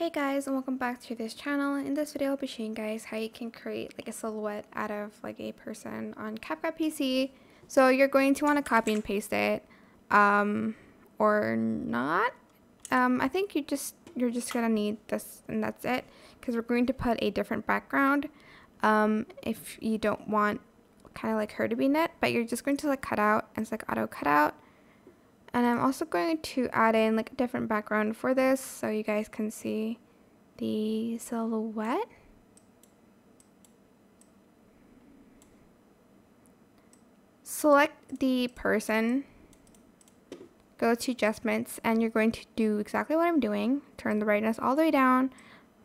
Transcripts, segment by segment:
Hey guys, and welcome back to this channel. In this video I'll be showing you guys how you can create like a silhouette out of like a person on CapCut PC. So you're going to want to copy and paste it or not. I think you're just gonna need this and that's it, because we're going to put a different background if you don't want kind of like her to be knit, but you're just going to like cut out and it's like auto cut out. And I'm also going to add in like a different background for this so you guys can see the silhouette. Select the person, go to adjustments, and you're going to do exactly what I'm doing. Turn the brightness all the way down,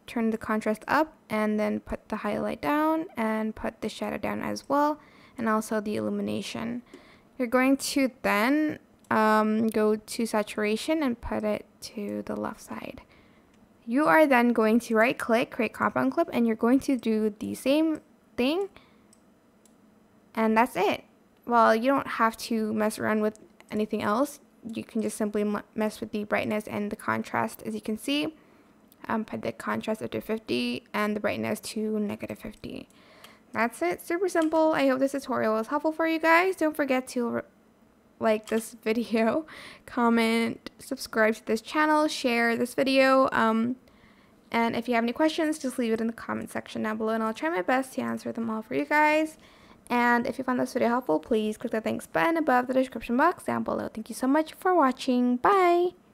turn the contrast up, and then put the highlight down and put the shadow down as well, and also the illumination. You're going to then go to saturation and put it to the left side. You are then going to right click, create compound clip, and you're going to do the same thing, and that's it. Well, you don't have to mess around with anything else. You can just simply mess with the brightness and the contrast. As you can see, put the contrast up to 50 and the brightness to -50. That's it. Super simple. I hope this tutorial was helpful for you guys. Don't forget to like this video, comment, subscribe to this channel, share this video, and if you have any questions, just leave it in the comment section down below and I'll try my best to answer them all for you guys. And if you found this video helpful, please click the thanks button above the description box down below. Thank you so much for watching. Bye!